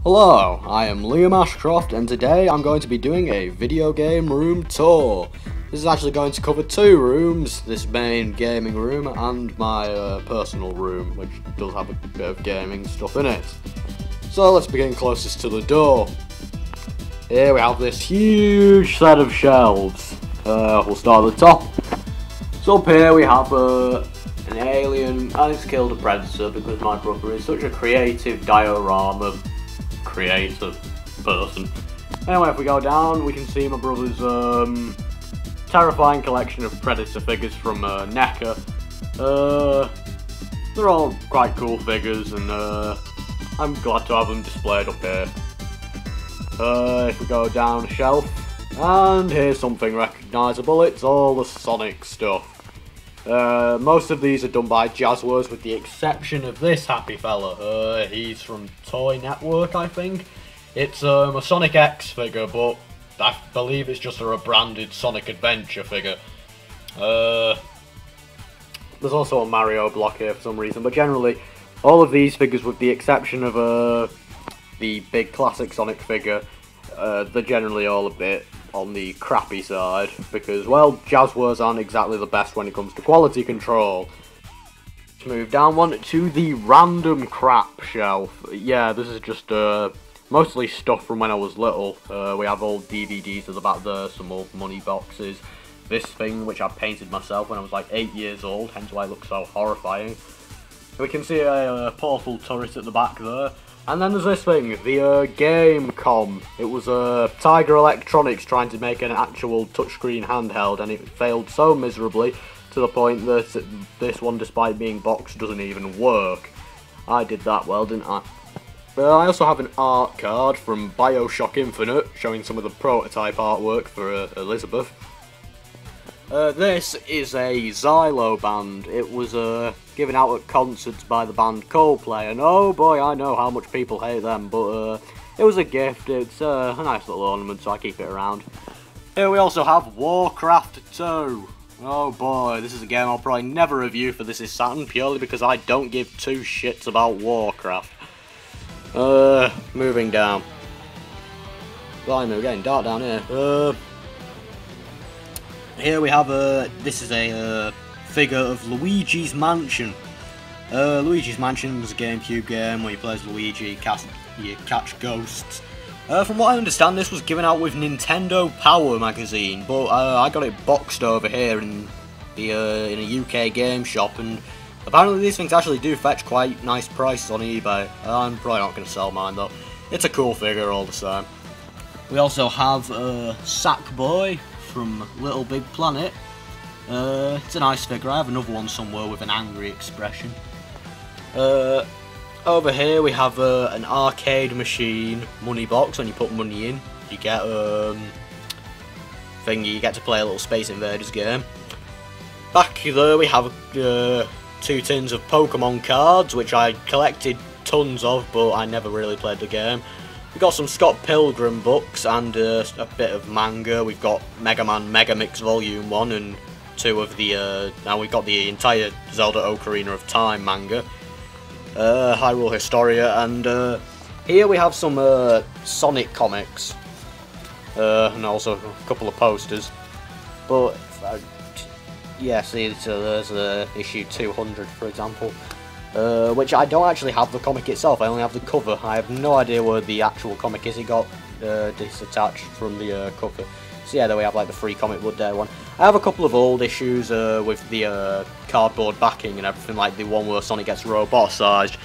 Hello, I am Liam Ashcroft and today I'm going to be doing a video game room tour. This is actually going to cover two rooms, this main gaming room and my personal room, which does have a bit of gaming stuff in it. So let's begin closest to the door. Here we have this huge set of shelves. We'll start at the top. So up here we have an alien and it's killed a predator because my brother is such a creative diorama creator person. Anyway, if we go down, we can see my brother's terrifying collection of predator figures from NECA. They're all quite cool figures, and I'm glad to have them displayed up here. If we go down a shelf, and here's something recognisable, it's all the Sonic stuff. Most of these are done by Jazzwares, with the exception of this happy fella. He's from Toy Network, I think. It's a Sonic X figure, but I believe it's just a rebranded Sonic Adventure figure. There's also a Mario block here for some reason, but generally, all of these figures, with the exception of the big classic Sonic figure, they're generally all a bit on the crappy side, because, well, Jazzwares aren't exactly the best when it comes to quality control. Let's move down one to the random crap shelf. Yeah, this is just mostly stuff from when I was little. We have old DVDs at the back there, some old money boxes, this thing which I painted myself when I was like 8 years old, hence why it looks so horrifying. We can see a portal turret at the back there. And then there's this thing, the Game.com. It was Tiger Electronics trying to make an actual touchscreen handheld, and it failed so miserably to the point that this one, despite being boxed, doesn't even work. I did that well, didn't I? I also have an art card from BioShock Infinite, showing some of the prototype artwork for Elizabeth. This is a Xylo band. It was given out at concerts by the band Coldplay, and oh boy, I know how much people hate them, but it was a gift. It's a nice little ornament, so I keep it around. Here we also have Warcraft 2. Oh boy, this is a game I'll probably never review for This Is Saturn, purely because I don't give two shits about Warcraft. Moving down. Blimey, we're getting dark down here. Here we have this is a figure of Luigi's Mansion. Luigi's Mansion is a GameCube game where you play as Luigi, you catch ghosts. From what I understand, this was given out with Nintendo Power magazine, but I got it boxed over here in a UK game shop, and apparently these things actually do fetch quite nice prices on eBay. I'm probably not going to sell mine though. It's a cool figure all the same. We also have Sackboy from Little Big Planet. It's a nice figure. I have another one somewhere with an angry expression. Over here we have an arcade machine money box. When you put money in, you get you get to play a little Space Invaders game. Back there we have 2 tins of Pokemon cards, which I collected tons of, but I never really played the game. We've got some Scott Pilgrim books and a bit of manga. We've got Mega Man Mega Mix Volume 1 and 2 of the, now we've got the entire Zelda Ocarina of Time manga. Hyrule Historia, and here we have some Sonic comics. And also a couple of posters. But, yeah, see, so there's issue 200, for example. Which I don't actually have the comic itself, I only have the cover. I have no idea where the actual comic is. It got disattached from the cover. So yeah, there we have like the Free Comic Book Day one. I have a couple of old issues with the cardboard backing and everything, like the one where Sonic gets roboticized.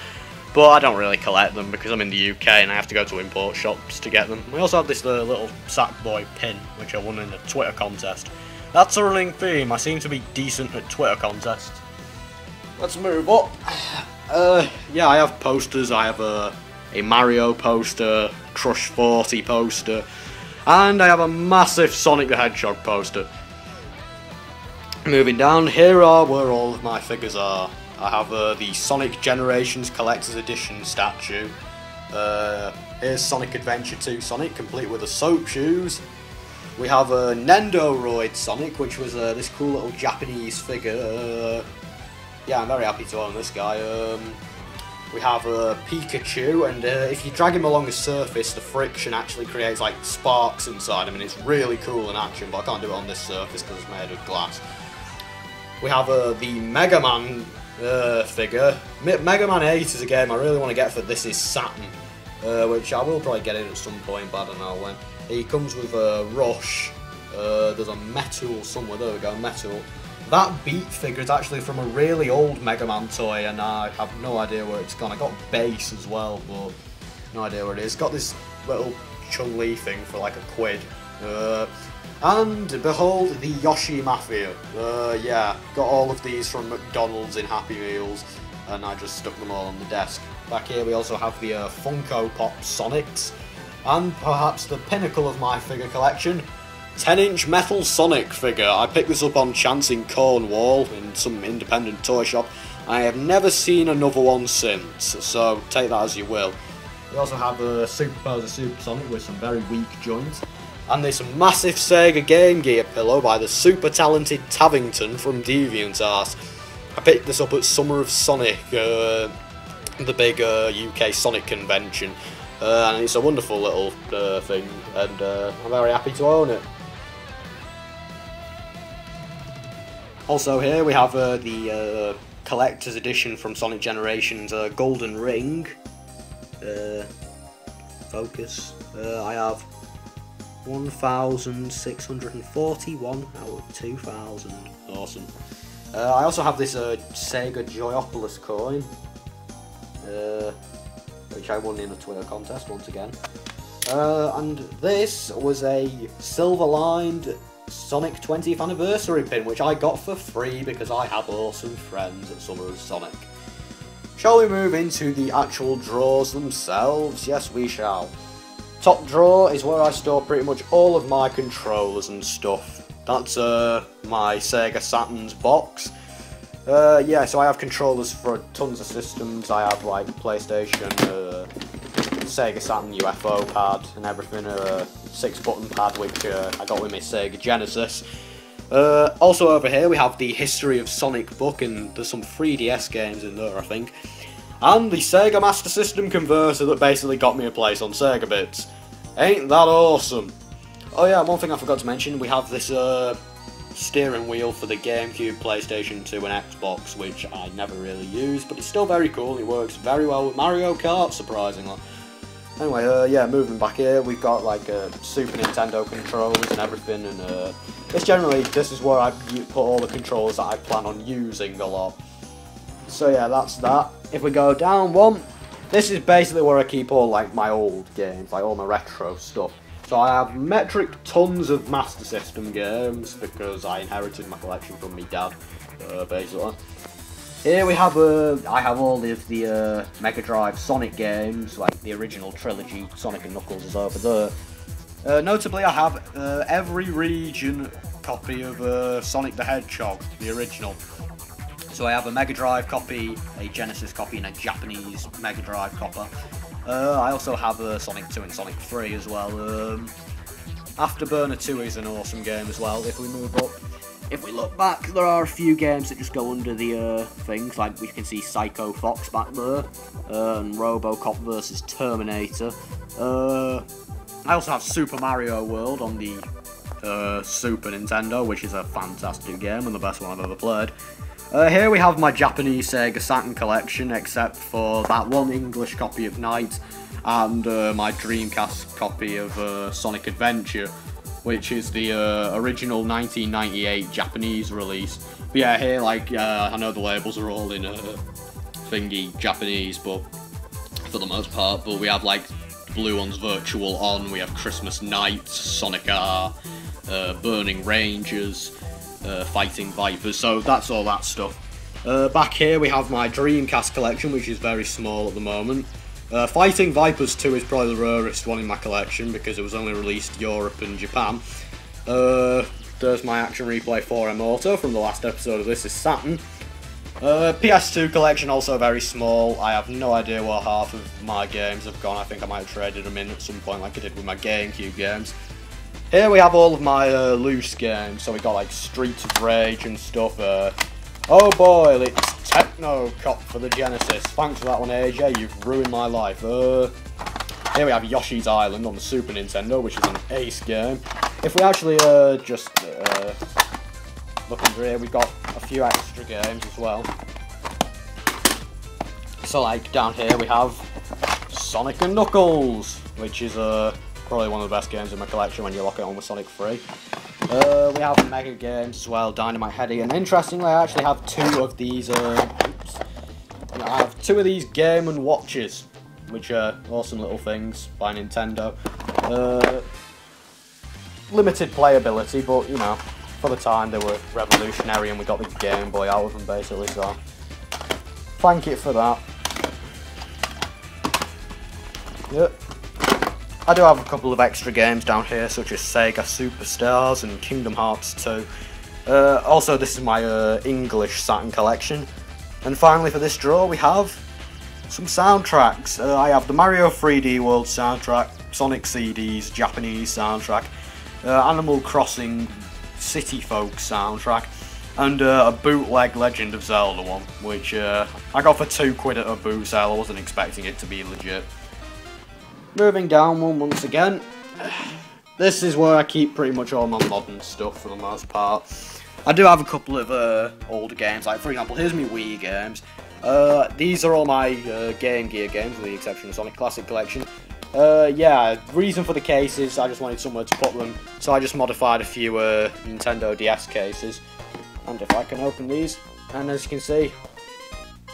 But I don't really collect them because I'm in the UK and I have to go to import shops to get them. We also have this little Sackboy pin, which I won in a Twitter contest. That's a running theme, I seem to be decent at Twitter contests. Let's move up. Yeah, I have posters. I have a Mario poster, Crush 40 poster, and I have a massive Sonic the Hedgehog poster. Moving down, here are where all of my figures are. I have the Sonic Generations Collector's Edition statue. Here's Sonic Adventure 2 Sonic, complete with the soap shoes. We have a Nendoroid Sonic, which was this cool little Japanese figure. Yeah, I'm very happy to own this guy. we have Pikachu, and if you drag him along a surface, the friction actually creates like sparks inside him, and it's really cool in action, but I can't do it on this surface because it's made of glass. We have the Mega Man figure. Mega Man 8 is a game I really want to get for This Is Saturn, which I will probably get in at some point, but I don't know when. He comes with a Rush, there's a Metal somewhere, there we go, Metal. That Beat figure is actually from a really old Mega Man toy, and I have no idea where it's gone. I got Bass as well, but no idea where it is. Got this little Chun-Li thing for like £1. And behold, the Yoshi Mafia. Yeah, got all of these from McDonald's in Happy Meals, and I just stuck them all on the desk. Back here we also have the Funko Pop Sonics, and perhaps the pinnacle of my figure collection, 10-inch metal Sonic figure. I picked this up on chance in Cornwall in some independent toy shop. I have never seen another one since, so take that as you will. We also have a Superposer Super Sonic with some very weak joints, and this massive Sega Game Gear pillow by the super talented Tavington from DeviantArt. I picked this up at Summer of Sonic, the big UK Sonic convention, and it's a wonderful little thing, and I'm very happy to own it. Also here we have the collector's edition from Sonic Generations Golden Ring. Focus. I have 1,641 out of 2,000. Awesome. I also have this Sega Joyopolis coin, which I won in a Twitter contest once again. And this was a silver-lined Sonic 20th anniversary pin, which I got for free because I have awesome friends at Summer of Sonic. Shall we move into the actual drawers themselves? Yes, we shall. Top drawer is where I store pretty much all of my controllers and stuff. That's my Sega Saturn's box. Yeah, so I have controllers for tons of systems. I have like PlayStation, Sega Saturn UFO pad and everything, 6-button pad which I got with my Sega Genesis. Also over here we have the History of Sonic book, and there's some 3DS games in there I think. And the Sega Master System converter that basically got me a place on SEGAbits. Ain't that awesome? Oh yeah, one thing I forgot to mention, we have this steering wheel for the GameCube, PlayStation 2 and Xbox, which I never really use, but it's still very cool. It works very well with Mario Kart, surprisingly. Anyway, yeah, moving back here, we've got like Super Nintendo controllers and everything, and this is where I put all the controllers that I plan on using a lot. So yeah, that's that. If we go down one, this is basically where I keep all like my old games, like all my retro stuff. So I have metric tons of Master System games because I inherited my collection from my dad, basically. Here we have I have all of the Mega Drive Sonic games, like the original trilogy. Sonic and Knuckles is over there. Notably, I have every region copy of Sonic the Hedgehog, the original. So I have a Mega Drive copy, a Genesis copy, and a Japanese Mega Drive copy. I also have Sonic 2 and Sonic 3 as well. Afterburner 2 is an awesome game as well. If we move up, if we look back, there are a few games that just go under the things, like we can see Psycho Fox back there, and Robocop vs Terminator. I also have Super Mario World on the Super Nintendo, which is a fantastic game and the best one I've ever played. Here we have my Japanese Sega Saturn collection, except for that one English copy of Night and my Dreamcast copy of Sonic Adventure, which is the original 1998 Japanese release. But yeah, here, like, I know the labels are all in thingy Japanese, but for the most part. But we have like blue ones, Virtual On. We have Christmas Night, Sonic R, Burning Rangers, Fighting Vipers. So that's all that stuff. Back here we have my Dreamcast collection, which is very small at the moment. Fighting Vipers 2 is probably the rarest one in my collection because it was only released Europe and Japan. There's my Action Replay 4M Auto from the last episode of This Is Saturn. PS2 collection, also very small. I have no idea where half of my games have gone. I think I might have traded them in at some point like I did with my GameCube games. Here we have all of my loose games. So we got like Streets of Rage and stuff. Oh boy, it's Techno Cop for the Genesis. Thanks for that one, AJ. You've ruined my life. Here we have Yoshi's Island on the Super Nintendo, which is an ace game. If we actually just look under here, we've got a few extra games as well. So like down here we have Sonic and Knuckles, which is probably one of the best games in my collection when you lock it on with Sonic 3. We have Mega games as well, Dynamite Headdy, and interestingly I actually have two of these Game & Watches, which are awesome little things by Nintendo. Limited playability, but you know, for the time they were revolutionary and we got the Game Boy out of them basically, so thank it for that. Yep. I do have a couple of extra games down here, such as SEGA Superstars and Kingdom Hearts 2. Also, this is my English Saturn collection. And finally for this draw we have some soundtracks. I have the Mario 3D World soundtrack, Sonic CDs, Japanese soundtrack, Animal Crossing City Folk soundtrack, and a bootleg Legend of Zelda one, which I got for £2 at a boot sale. I wasn't expecting it to be legit. Moving down one once again, this is where I keep pretty much all my modern stuff for the most part. I do have a couple of older games, like for example, here's my Wii games. These are all my Game Gear games, with the exception of Sonic Classic Collection. Yeah, reason for the cases, I just wanted somewhere to put them, so I just modified a few Nintendo DS cases. And if I can open these, and as you can see,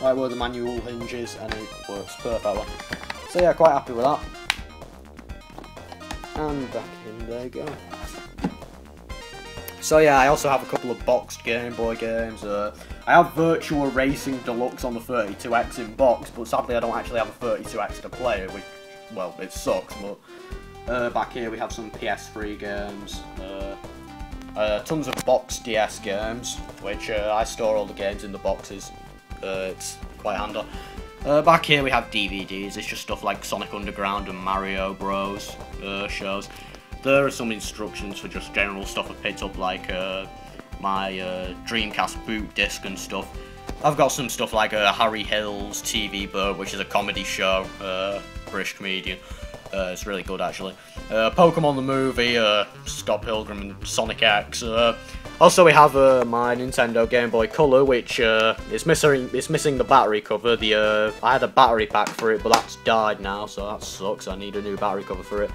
right where the manual hinges, and it works perfectly. So yeah, quite happy with that. And back in, there you go. So yeah, I also have a couple of boxed Game Boy games. I have Virtua Racing Deluxe on the 32X in box, but sadly I don't actually have a 32X to play it, which, well, it sucks, but back here we have some PS3 games, tons of boxed DS games, which I store all the games in the boxes. It's quite handy. Back here we have DVDs. It's just stuff like Sonic Underground and Mario Bros. Shows. There are some instructions for just general stuff I picked up, like my Dreamcast boot disc and stuff. I've got some stuff like Harry Hill's TV Bird, which is a comedy show, British comedian. It's really good actually. Pokemon the movie, Scott Pilgrim and Sonic X. Also we have my Nintendo Game Boy Color, which is missing the battery cover. I had a battery pack for it, but that's died now, so that sucks. I need a new battery cover for it.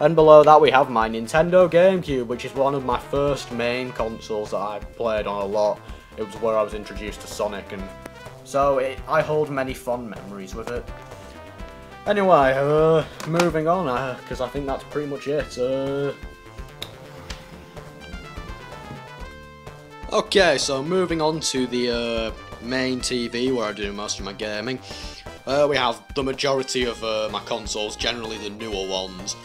And below that we have my Nintendo GameCube, which is one of my first main consoles that I played on a lot. It was where I was introduced to Sonic, and so I hold many fond memories with it. Anyway, moving on, because I think that's pretty much it. Okay, so moving on to the main TV where I do most of my gaming. We have the majority of my consoles, generally the newer ones.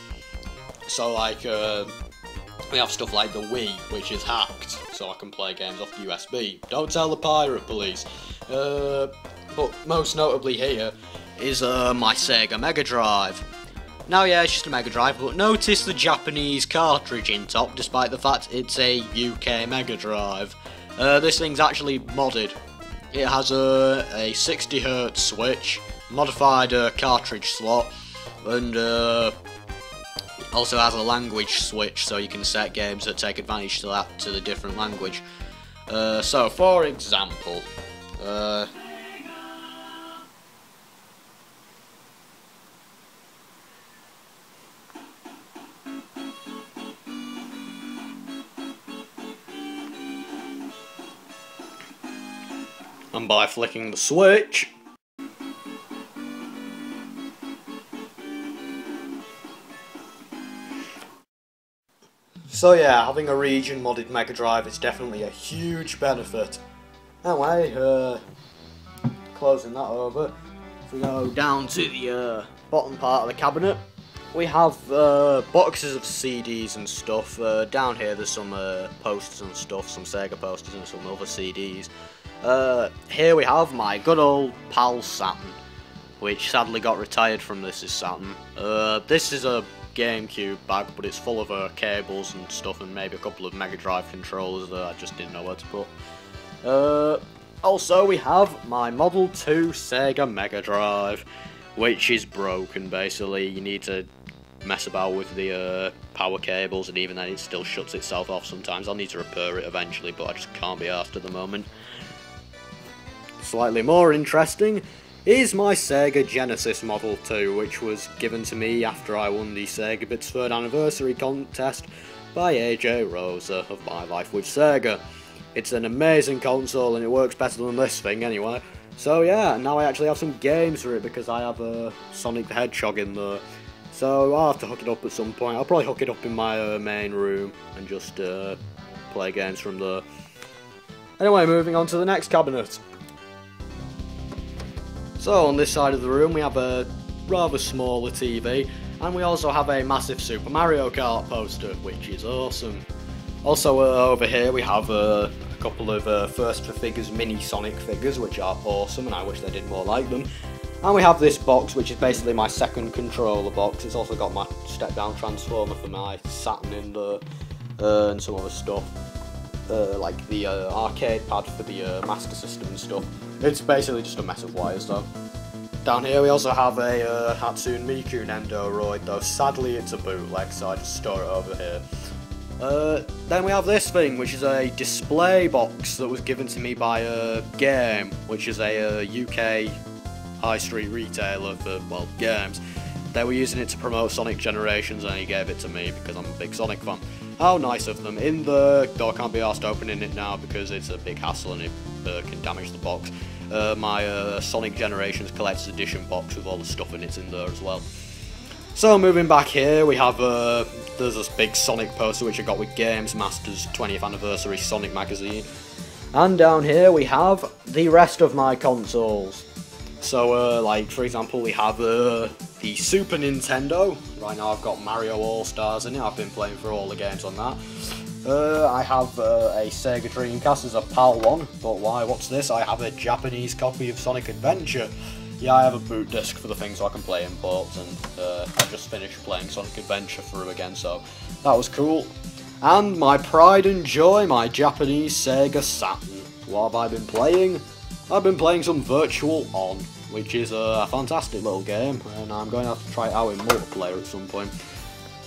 So like, we have stuff like the Wii, which is hacked, so I can play games off USB. Don't tell the pirate police. But most notably here is my Sega Mega Drive. Now yeah, it's just a Mega Drive, but notice the Japanese cartridge in top, despite the fact it's a UK Mega Drive. This thing's actually modded. It has a 60Hz switch, modified cartridge slot, and also has a language switch, so you can set games that take advantage to the different language. So for example, and by flicking the switch, so yeah, having a region modded Mega Drive is definitely a huge benefit. Anyway, closing that over, if we go down to the bottom part of the cabinet, we have boxes of CDs and stuff. Down here there's some posters and stuff, some Sega posters and some other CDs. Here we have my good old pal Saturn, which sadly got retired from this Saturn. This is a GameCube bag, but it's full of cables and stuff, and maybe a couple of Mega Drive controllers that I just didn't know where to put. Also, we have my Model 2 Sega Mega Drive, which is broken basically. You need to mess about with the power cables, and even then it still shuts itself off sometimes. I'll need to repair it eventually, but I just can't be arsed at the moment. Slightly more interesting is my Sega Genesis Model 2, which was given to me after I won the SEGAbits 3rd anniversary contest by AJ Rosa of My Life with Sega. It's an amazing console and it works better than this thing anyway. So yeah, now I actually have some games for it because I have a Sonic the Hedgehog in there. So I'll have to hook it up at some point. I'll probably hook it up in my main room and just play games from there. Anyway, moving on to the next cabinet. So on this side of the room we have a rather smaller TV, and we also have a massive Super Mario Kart poster, which is awesome. Also over here we have a couple of First for Figures mini Sonic figures, which are awesome and I wish they did more like them. And we have this box, which is basically my second controller box. It's also got my step down transformer for my Saturn in there, and some other stuff. Like the arcade pad for the Master System and stuff. It's basically just a mess of wires though. Down here we also have a Hatsune Miku Nendoroid, though sadly it's a bootleg, so I just store it over here. Then we have this thing, which is a display box that was given to me by Game, which is a UK high street retailer for, well, games. They were using it to promote Sonic Generations and he gave it to me because I'm a big Sonic fan. How nice of them. In the though I can't be asked opening it now because it's a big hassle and it can damage the box. My Sonic Generations Collector's Edition box with all the stuff in it's in there as well. So moving back here we have there's this big Sonic poster which I got with Games Master's 20th anniversary Sonic magazine. And down here we have the rest of my consoles. So like for example we have the Super Nintendo. Right now I've got Mario All-Stars in it, I've been playing for all the games on that. I have a Sega Dreamcast as a PAL one, but why, what's this? I have a Japanese copy of Sonic Adventure. Yeah, I have a boot disc for the thing so I can play in ports, and I just finished playing Sonic Adventure through again, so that was cool. And my pride and joy, my Japanese Sega Saturn. What have I been playing? I've been playing some Virtual On, which is a fantastic little game, and I'm going to have to try it out in multiplayer at some point.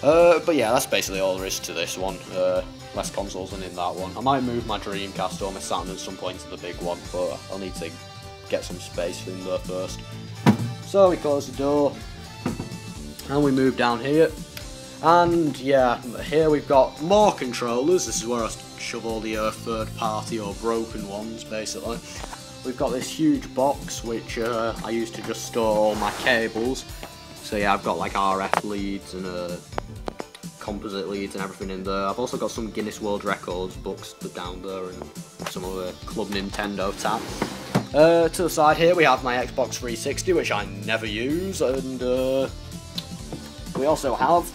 But yeah, that's basically all there is to this one. Less consoles than in that one. I might move my Dreamcast or my Saturn at some point to the big one, but I'll need to get some space in there first. So we close the door, and we move down here. And yeah, here we've got more controllers. This is where I shove all the third party or broken ones, basically. We've got this huge box which I use to just store all my cables. So yeah, I've got like RF leads and composite leads and everything in there. I've also got some Guinness World Records books down there and some other Club Nintendo tab. To the side here we have my Xbox 360, which I never use, and we also have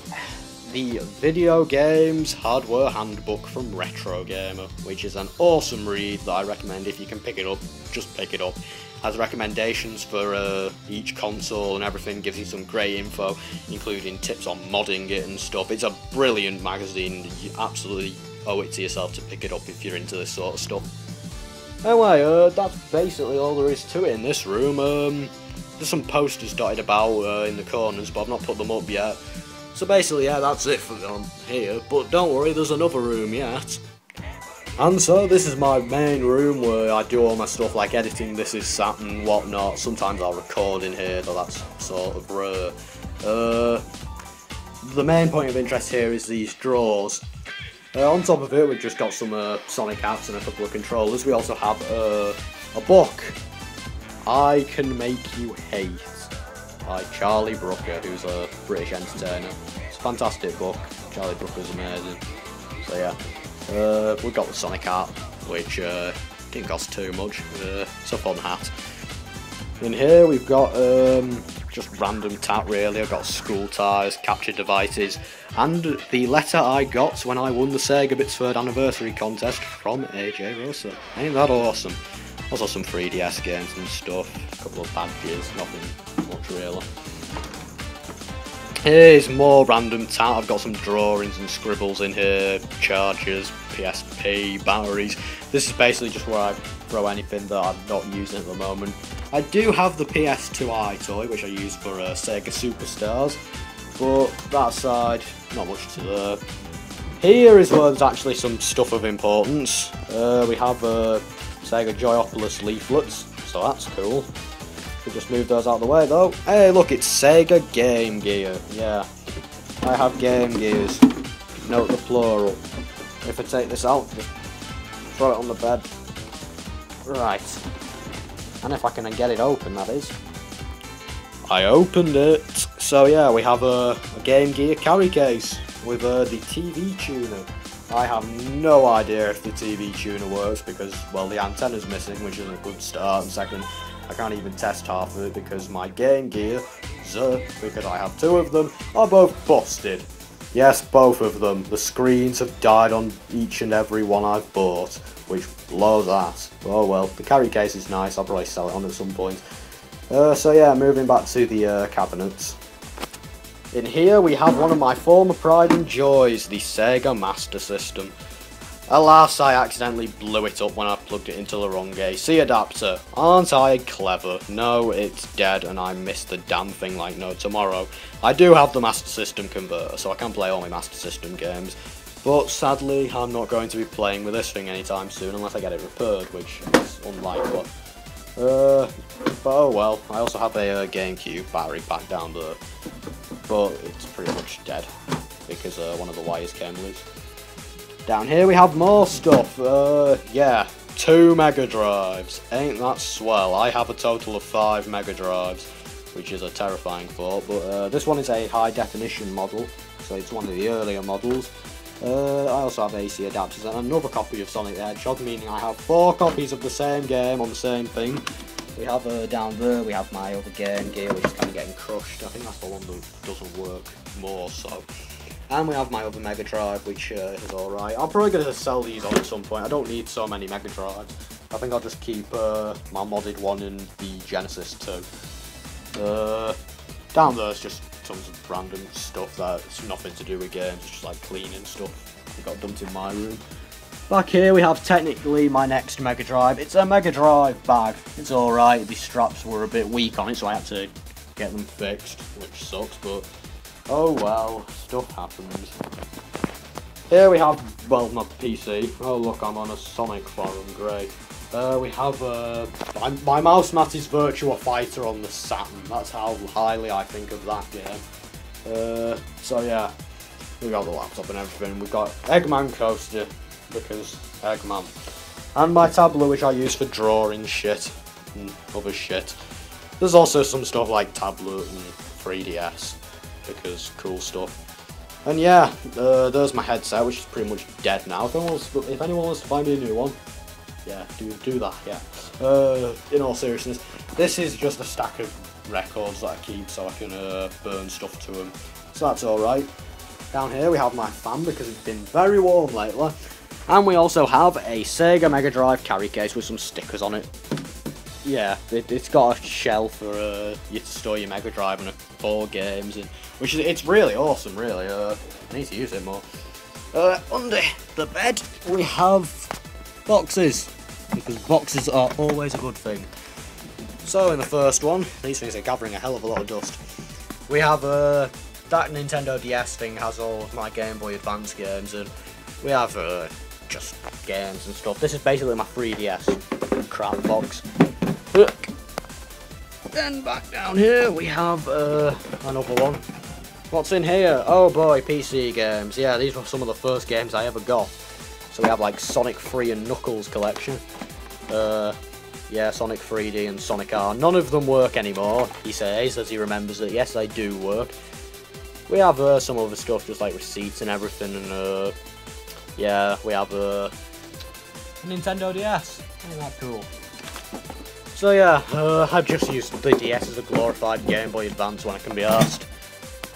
the Video Games Hardware Handbook from Retro Gamer, which is an awesome read that I recommend. If you can pick it up, just pick it up. Has recommendations for each console and everything, gives you some great info, including tips on modding it and stuff. It's a brilliant magazine, you absolutely owe it to yourself to pick it up if you're into this sort of stuff. Anyway, that's basically all there is to it in this room. There's some posters dotted about in the corners, but I've not put them up yet. So basically, yeah, that's it for here, but don't worry, there's another room yet. And so this is my main room where I do all my stuff like editing, this is Saturn, whatnot. Sometimes I'll record in here, though that's sort of rare. The main point of interest here is these drawers. On top of it we've just got some Sonic hats and a couple of controllers. We also have a book, I Can Make You Hate, by Charlie Brooker, who's a British entertainer. It's a fantastic book, Charlie Brooker's amazing. So yeah. We've got the Sonic hat, which didn't cost too much. It's a fun hat. In here we've got just random tat really. I've got school ties, capture devices, and the letter I got when I won the SEGAbits 3rd anniversary contest from AJ Rosa. Ain't that awesome? Also some 3DS games and stuff, a couple of badges, nothing much really. Here's more random tat. I've got some drawings and scribbles in here, chargers, PSP, batteries. This is basically just where I throw anything that I'm not using at the moment. I do have the PS2i toy, which I use for SEGA Superstars, but that aside, not much to there. Here is where there's actually some stuff of importance. We have SEGA Joyopolis leaflets, so that's cool. We'll just move those out of the way though. Hey look, it's SEGA Game Gear. Yeah, I have Game Gears. Note the plural. If I take this out, just throw it on the bed. Right. And if I can get it open, that is. I opened it. So yeah, we have a Game Gear carry case with the TV tuner. I have no idea if the TV tuner works because, well, the antenna's missing, which is a good start, and second, I can't even test half of it because my Game Gear, because I have two of them, are both busted. Yes, both of them. The screens have died on each and every one I've bought, which blows ass. Oh well, the carry case is nice, I'll probably sell it on at some point. So yeah, moving back to the cabinets. In here we have one of my former pride and joys, the SEGA Master System. Alas, I accidentally blew it up when I plugged it into the wrong AC adapter. Aren't I clever? No, it's dead and I missed the damn thing like no tomorrow. I do have the Master System converter, so I can play all my Master System games. But sadly, I'm not going to be playing with this thing anytime soon unless I get it repaired, which is unlikely. But oh well, I also have a GameCube battery pack down there. But it's pretty much dead because one of the wires came loose. Down here we have more stuff. Yeah, 2 Mega Drives. Ain't that swell? I have a total of 5 Mega Drives, which is a terrifying thought. But this one is a high definition model, so it's one of the earlier models. I also have AC adapters and another copy of Sonic the Hedgehog, meaning I have 4 copies of the same game on the same thing. We have down there, we have my other Game Gear, which is kind of getting crushed. I think that's the one that doesn't work more so. And we have my other Mega Drive, which is alright. I'm probably going to sell these on at some point. I don't need so many Mega Drives. I think I'll just keep my modded one in the Genesis too. Down there is just tons of random stuff that's nothing to do with games. It's just like cleaning stuff. I got dumped in my room. Back here we have technically my next Mega Drive. It's a Mega Drive bag. It's alright. The straps were a bit weak on it, so I had to get them fixed, which sucks, but oh well, stuff happens. Here we have, well, my PC. Oh look, I'm on a Sonic forum, great. We have, my mouse mat is Virtua Fighter on the Saturn. That's how highly I think of that game. So yeah, we got the laptop and everything. We've got Eggman Coaster, because Eggman. And my tablet, which I use for drawing shit and other shit. There's also some stuff like tablet and 3DS, because cool stuff. And yeah, there's my headset, which is pretty much dead now. If anyone wants to buy me a new one, yeah, do that, yeah. In all seriousness, this is just a stack of records that I keep so I can burn stuff to them. So that's alright. Down here we have my fan because it's been very warm lately. And we also have a SEGA Mega Drive carry case with some stickers on it. Yeah, it's got a shell for you to store your Mega Drive and 4 games in, which is, it's really awesome, really. I need to use it more. Under the bed we have boxes, because boxes are always a good thing. So in the first one, these things are gathering a hell of a lot of dust. We have that Nintendo DS thing has all of my Game Boy Advance games, and we have just games and stuff. This is basically my 3DS crap box. Then back down here we have another one. What's in here? Oh boy, PC games. Yeah, these were some of the first games I ever got. So we have like Sonic 3 and Knuckles collection. Yeah, Sonic 3D and Sonic R. None of them work anymore, he says, as he remembers that yes, they do work. We have some other stuff, just like receipts and everything, and yeah, we have a Nintendo DS. Ain't that cool? So yeah, I've just used the DS as a glorified Game Boy Advance when I can be arsed.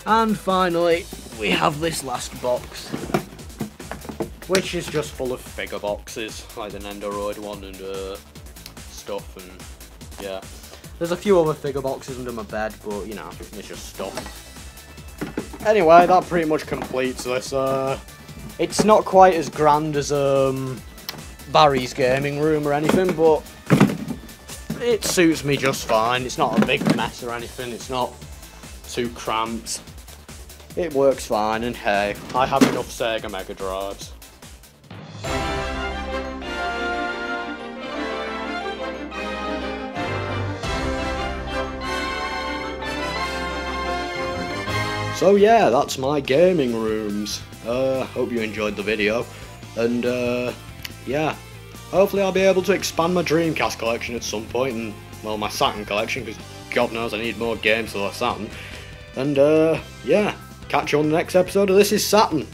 And finally, we have this last box, which is just full of figure boxes, like the Nendoroid one and stuff, and yeah. There's a few other figure boxes under my bed, but you know, it's just stuff. anyway, that pretty much completes this. It's not quite as grand as Barry's gaming room or anything, but it suits me just fine. It's not a big mess or anything. It's not too cramped. It works fine, and hey, I have enough Sega Mega Drives. So yeah, that's my gaming rooms. Hope you enjoyed the video, and yeah, hopefully I'll be able to expand my Dreamcast collection at some point, and well, my Saturn collection, because God knows I need more games for the Saturn. And yeah, catch you on the next episode of This Is Saturn.